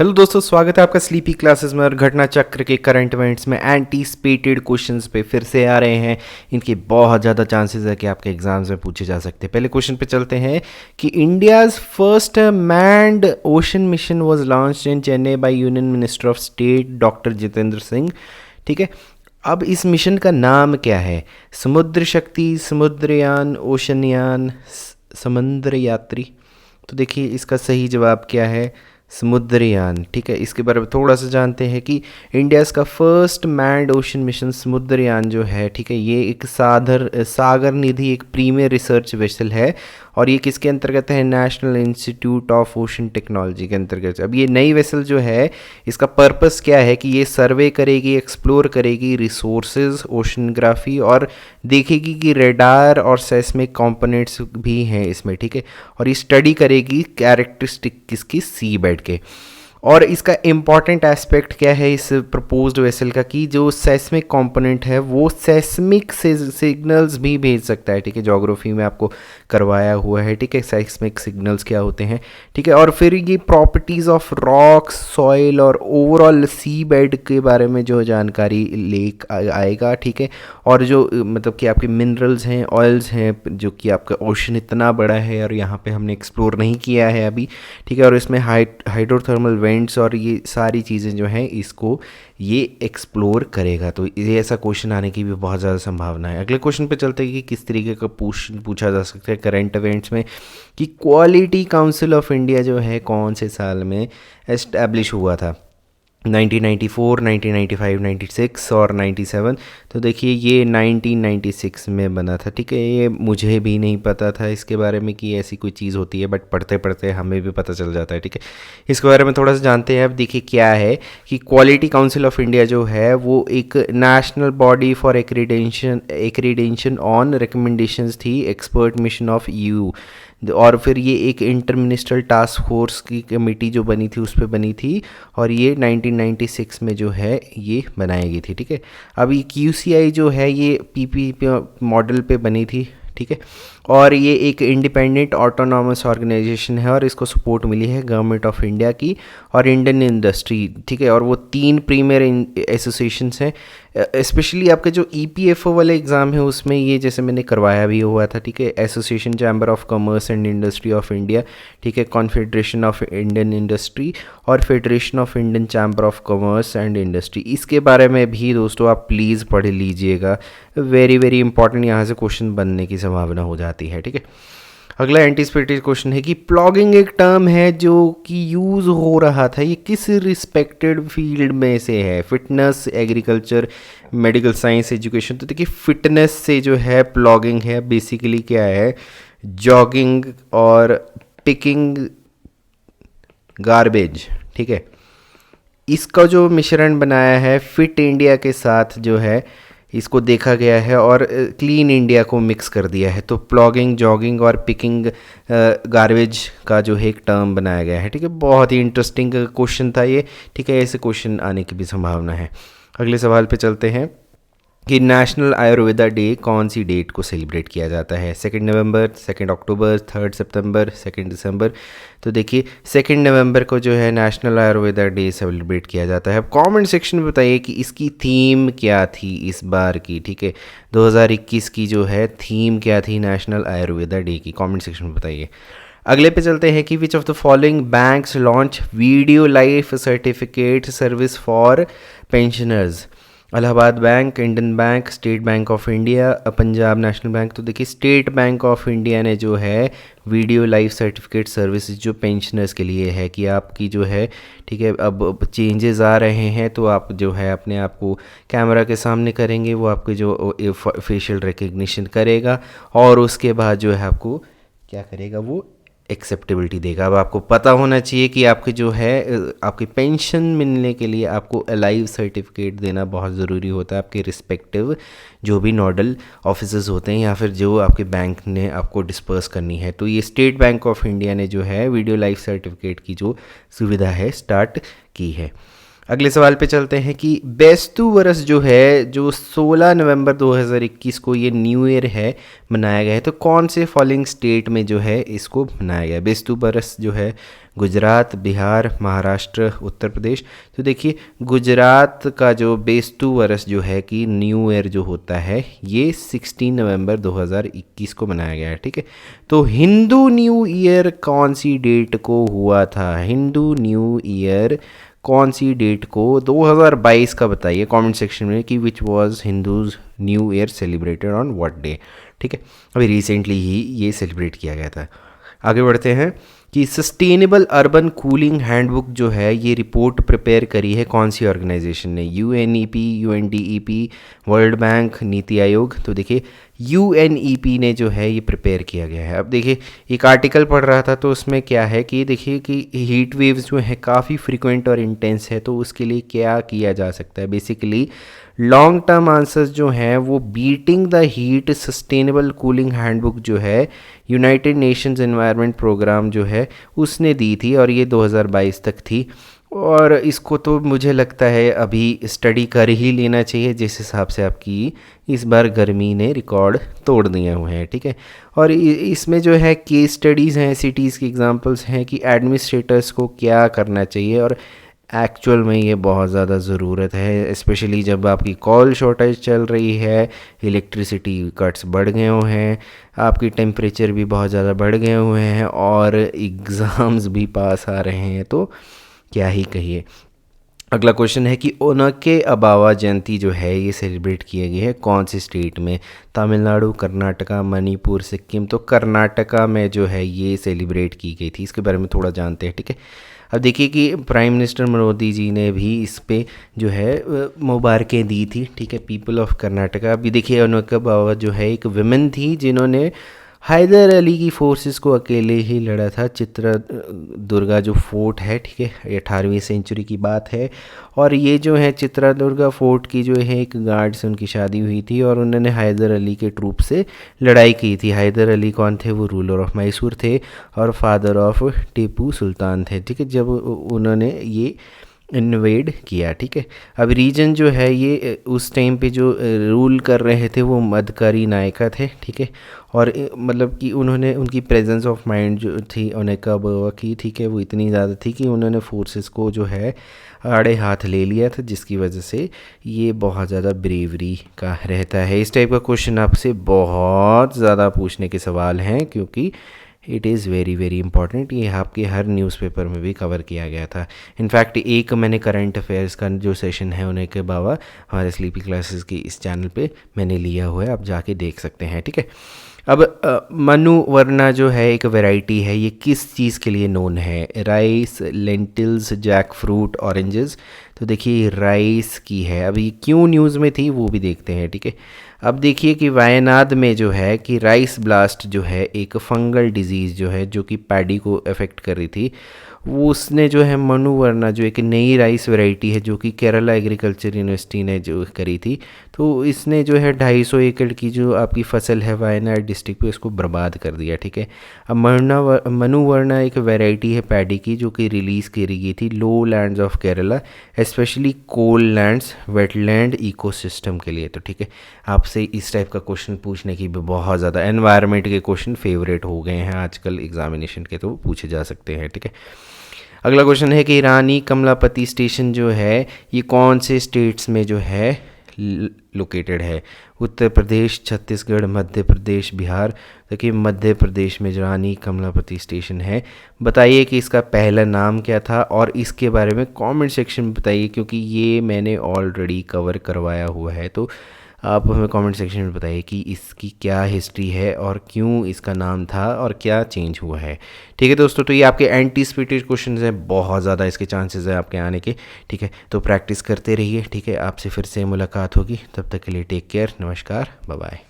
Hello दोस्तों, स्वागत है आपका स्लीपी क्लासेस में और घटना चक्र के करंट इवेंट्स में एंटीसिपेटेड क्वेश्चंस पे फिर से आ रहे हैं। इनके बहुत ज़्यादा चांसेस है कि आपके एग्जाम्स में पूछे जा सकते हैं। पहले क्वेश्चन पे चलते हैं कि India's first manned ocean mission was launched in Chennai by union minister of state doctor Jitendra Singh. ठीक है, अब इस मिशन का नाम क्या है? समुद्र शक्ति, समुद्रयान, ओशनयान, समुद्र यात्री। तो देखिए इसका सही जवाब क्या है? समुद्रयान। ठीक है, इसके बारे में थोड़ा सा जानते हैं कि इंडियाज़ का first manned ocean mission Samudrayaan जो है, ठीक है, ये एक सागर निधि एक प्रीमियर रिसर्च वेसल है और ये किसके अंतर्गत है? National institute of ocean technology के अंतर्गत। अब ये नई वेसल जो है, इसका पर्पस क्या है कि ये सर्वे करेगी, एक्सप्लोर करेगी रिसोर्सेज, ओशनग्राफी और देखेगी कि रेडार और सेस्मिक कंपोनेंट्स भी हैं इसमें। ठीक है, और ये स्टडी करेगी कैरेक्टरिस्टिक किसकी? सी बेड के। और इसका इम्पॉर्टेंट एस्पेक्ट क्या है इस प्रपोज्ड वेसल का कि जो सेस्मिक कंपोनेंट है वो सेस्मिक सिग्नल्स भी भेज सकता है। ठीक है, ज्योग्राफी में आपको करवाया हुआ है। ठीक है, सेस्मिक सिग्नल्स क्या होते हैं। ठीक है, और फिर ये प्रॉपर्टीज़ ऑफ रॉक्स, सॉइल और ओवरऑल सी बेड के बारे में जो जानकारी आएगा। ठीक है, और जो मतलब कि आपके मिनरल्स हैं, ऑयल्स हैं, जो कि आपका ओशन इतना बड़ा है और यहाँ पे हमने एक्सप्लोर नहीं किया है अभी। ठीक है, और इसमें हाइड्रोथर्मल वेंट्स और ये सारी चीज़ें जो हैं इसको ये एक्सप्लोर करेगा। तो ये ऐसा क्वेश्चन आने की भी बहुत ज़्यादा संभावना है। अगले क्वेश्चन पे चलते हैं कि किस तरीके का पूछा जा सकता है करंट इवेंट्स में कि क्वालिटी काउंसिल ऑफ इंडिया जो है कौन से साल में एस्टैब्लिश हुआ था? 1994, 1995, 96 और 97। तो देखिए ये 1996 में बना था। ठीक है, ये मुझे भी नहीं पता था इसके बारे में कि ऐसी कोई चीज़ होती है, बट पढ़ते पढ़ते हमें भी पता चल जाता है। ठीक है, इसके बारे में थोड़ा सा जानते हैं। अब देखिए क्या है कि क्वालिटी काउंसिल ऑफ इंडिया जो है वो एक national body for accreditation on recommendations थी एक्सपर्ट मिशन ऑफ यू। और फिर ये एक इंटर मिनिस्ट्रल टास्क फोर्स की कमेटी जो बनी थी उस पर बनी थी और ये 1996 में जो है ये बनाई गई थी। ठीक है, अब ये QCI जो है ये PP मॉडल पे बनी थी। ठीक है, और ये एक इंडिपेंडेंट ऑटोनॉमस ऑर्गेनाइजेशन है और इसको सपोर्ट मिली है गवर्नमेंट ऑफ इंडिया की और इंडियन इंडस्ट्री। ठीक है, और वो 3 प्रीमियर एसोसिएशंस हैं। स्पेशली आपका जो EPFO वाले एग्ज़ाम है उसमें ये जैसे मैंने करवाया भी हुआ था। ठीक है, association chamber of commerce and industry of India, ठीक है, कॉन्फेडरेशन ऑफ इंडियन इंडस्ट्री और federation of Indian chamber of commerce and industry. इसके बारे में भी दोस्तों आप प्लीज़ पढ़ लीजिएगा। वेरी वेरी इंपॉर्टेंट यहाँ से क्वेश्चन बनने की संभावना हो जाती है। ठीक है, अगला एंटीसिपेटेड क्वेश्चन है कि प्लॉगिंग एक टर्म है जो कि यूज़ हो रहा था, ये किस रिस्पेक्टेड फील्ड में से है? Fitness, agriculture, medical science, education. तो देखिए फिटनेस से जो है प्लॉगिंग है बेसिकली क्या है? जॉगिंग और पिकिंग गार्बेज। ठीक है, इसका जो मिश्रण बनाया है फिट इंडिया के साथ जो है इसको देखा गया है और क्लीन इंडिया को मिक्स कर दिया है। तो प्लॉगिंग, जॉगिंग और पिकिंग गार्बेज का जो है एक टर्म बनाया गया है। ठीक है, बहुत ही इंटरेस्टिंग क्वेश्चन था ये। ठीक है, ऐसे क्वेश्चन आने की भी संभावना है। अगले सवाल पे चलते हैं कि नेशनल आयुर्वेदा डे कौन सी डेट को सेलिब्रेट किया जाता है? 2 नवंबर, 2 अक्टूबर, 3 सितंबर, 2 दिसंबर। तो देखिए 2 नवंबर को जो है नेशनल आयुर्वेदा डे सेलिब्रेट किया जाता है। अब कमेंट सेक्शन में बताइए कि इसकी थीम क्या थी इस बार की। ठीक है, 2021 की जो है थीम क्या थी नेशनल आयुर्वेदा डे की? कमेंट सेक्शन में बताइए। अगले पे चलते हैं कि which of the following banks launch video life certificate service for pensioners? Allahabad bank, Indian bank, state bank of India, Punjab national bank. तो देखिए स्टेट बैंक ऑफ इंडिया ने जो है वीडियो लाइफ सर्टिफिकेट सर्विस जो पेंशनर्स के लिए है कि आपकी जो है, ठीक है, अब चेंजेस आ रहे हैं तो आप जो है अपने आप को कैमरा के सामने करेंगे, वो आपके जो फेशियल रिकग्निशन करेगा और उसके बाद जो है आपको क्या करेगा? वो एक्सेप्टेबिलिटी देगा। अब आपको पता होना चाहिए कि आपके जो है आपकी पेंशन मिलने के लिए आपको अलाइव सर्टिफिकेट देना बहुत ज़रूरी होता है आपके रिस्पेक्टिव जो भी नोडल ऑफिसर्स होते हैं या फिर जो आपके बैंक ने आपको डिस्पर्स करनी है। तो ये स्टेट बैंक ऑफ इंडिया ने जो है वीडियो लाइफ सर्टिफिकेट की जो सुविधा है स्टार्ट की है। अगले सवाल पे चलते हैं कि बेस्तु वर्ष जो है, जो 16 नवंबर 2021 को ये न्यू ईयर है मनाया गया है, तो कौन से फॉलोइंग स्टेट में जो है इसको मनाया गया है? बेस्तु वर्ष जो है गुजरात, बिहार, महाराष्ट्र, उत्तर प्रदेश। तो देखिए गुजरात का जो बेस्तु वर्ष जो है कि न्यू ईयर जो होता है ये 16 नवंबर 2021 को मनाया गया है, ठीक है। तो हिंदू न्यू ईयर कौन सी डेट को हुआ था? हिंदू न्यू ईयर कौन सी डेट को 2022 का बताइए कमेंट सेक्शन में कि which was Hindus new year celebrated on what day, ठीक है। अभी रिसेंटली ही ये सेलिब्रेट किया गया था। आगे बढ़ते हैं कि सस्टेनेबल अर्बन कूलिंग हैंडबुक जो है ये रिपोर्ट प्रिपेयर करी है कौन सी ऑर्गेनाइजेशन ने? UNEP, यूएनडीईपी, world bank, NITI Aayog. तो देखिए यूएनईपी ने जो है ये प्रिपेयर किया गया है। अब देखिए एक आर्टिकल पढ़ रहा था तो उसमें क्या है कि देखिए कि हीट वेव्स जो है काफ़ी फ्रिक्वेंट और इंटेंस है, तो उसके लिए क्या किया जा सकता है? बेसिकली लॉन्ग टर्म आंसर्स जो हैं वो beating the heat sustainable cooling handbook जो है यूनाइटेड नेशंस एनवायरनमेंट प्रोग्राम जो है उसने दी थी, और ये 2022 तक थी। और इसको तो मुझे लगता है अभी स्टडी कर ही लेना चाहिए, जिस हिसाब से आपकी इस बार गर्मी ने रिकॉर्ड तोड़ दिए हुए हैं, ठीक है। और इसमें जो है केस स्टडीज़ हैं, सिटीज़ की एग्जांपल्स हैं कि एडमिनिस्ट्रेटर्स को क्या करना चाहिए, और एक्चुअल में ये बहुत ज़्यादा ज़रूरत है, स्पेशली जब आपकी कॉल शॉर्टेज चल रही है, इलेक्ट्रिसिटी कट्स बढ़ गए हुए हैं, आपकी टेम्परेचर भी बहुत ज़्यादा बढ़ गए हुए हैं, और एग्ज़ाम्स भी पास आ रहे हैं, तो क्या ही कहिए। अगला क्वेश्चन है कि ओनके अबावा जयंती जो है ये सेलिब्रेट किए गए हैं कौन से स्टेट में? तमिलनाडु, कर्नाटका, मणिपुर, सिक्किम। तो कर्नाटका में जो है ये सेलिब्रेट की गई थी, इसके बारे में थोड़ा जानते हैं, ठीक है। अब देखिए कि प्राइम मिनिस्टर मोदी जी ने भी इस पे जो है मुबारकें दी थी, ठीक है, पीपल ऑफ कर्नाटका। अभी देखिए ओनके अबावा जो है एक विमेन थी जिन्होंने हैदर अली की फोर्सेस को अकेले ही लड़ा था। चित्रदुर्गा जो फोर्ट है, ठीक है, 18वीं सेंचुरी की बात है, और ये जो है चित्रदुर्गा फोर्ट की जो है एक गार्ड से उनकी शादी हुई थी, और उन्होंने हैदर अली के ट्रूप से लड़ाई की थी। हैदर अली कौन थे? वो रूलर ऑफ मैसूर थे और फादर ऑफ टीपू सुल्तान थे, ठीक है, जब उन्होंने ये इन्वेड किया, ठीक है। अब रीजन जो है ये उस टाइम पे जो रूल कर रहे थे वो मदकारी नायका थे, ठीक है, और मतलब कि उन्होंने उनकी प्रेजेंस ऑफ माइंड जो थी ओनेका ओबावा की, ठीक है, वो इतनी ज़्यादा थी कि उन्होंने फोर्सेस को जो है आड़े हाथ ले लिया था, जिसकी वजह से ये बहुत ज़्यादा ब्रेवरी का रहता है। इस टाइप का क्वेश्चन आपसे बहुत ज़्यादा पूछने के सवाल हैं, क्योंकि it is very very important. ये आपके हर न्यूज़पेपर में भी कवर किया गया था। इनफैक्ट एक मैंने करंट अफेयर्स का जो सेशन है उन्हें के बाबा हमारे स्लीपी क्लासेस की इस चैनल पे मैंने लिया हुआ है, आप जाके देख सकते हैं, ठीक है। अब मनु वर्ना जो है एक वैरायटी है, ये किस चीज़ के लिए नोन है? Rice, lentils, jackfruit, oranges. तो देखिए राइस की है। अभी क्यों न्यूज़ में थी वो भी देखते हैं, ठीक है। अब देखिए कि वायनाड में जो है कि राइस ब्लास्ट जो है एक फंगल डिजीज़ जो है जो कि पैडी को अफेक्ट कर रही थी, वो उसने जो है मनु वर्ना जो एक नई राइस वैरायटी है जो कि केरला एग्रीकल्चर यूनिवर्सिटी ने जो करी थी, तो इसने जो है 250 एकड़ की जो आपकी फसल है वायनाड डिस्ट्रिक्ट पे उसको बर्बाद कर दिया, ठीक है। अब मनु वर्ना एक वैरायटी है पैडी की जो कि रिलीज़ करी गई थी low lands of Kerala, especially coal lands, wetland ecosystem के लिए। तो ठीक है, आपसे इस टाइप का क्वेश्चन पूछने की भी बहुत ज़्यादा एनवायरनमेंट के क्वेश्चन फेवरेट हो गए हैं आजकल एग्जामिनेशन के, तो पूछे जा सकते हैं, ठीक है। अगला क्वेश्चन है कि रानी कमलापति स्टेशन जो है ये कौन से स्टेट्स में जो है लोकेटेड है? उत्तर प्रदेश, छत्तीसगढ़, मध्य प्रदेश, बिहार। देखिए मध्य प्रदेश में जो रानी कमलापति स्टेशन है, बताइए कि इसका पहला नाम क्या था, और इसके बारे में कमेंट सेक्शन में बताइए, क्योंकि ये मैंने ऑलरेडी कवर करवाया हुआ है। तो आप हमें कमेंट सेक्शन में बताइए कि इसकी क्या हिस्ट्री है और क्यों इसका नाम था और क्या चेंज हुआ है, ठीक है दोस्तों। तो ये आपके एंटीसिपेटेड क्वेश्चन हैं, बहुत ज़्यादा इसके चांसेस हैं आपके आने के, ठीक है। तो प्रैक्टिस करते रहिए, ठीक है। आपसे फिर से मुलाकात होगी, तब तक के लिए टेक केयर, नमस्कार, बाय बाय।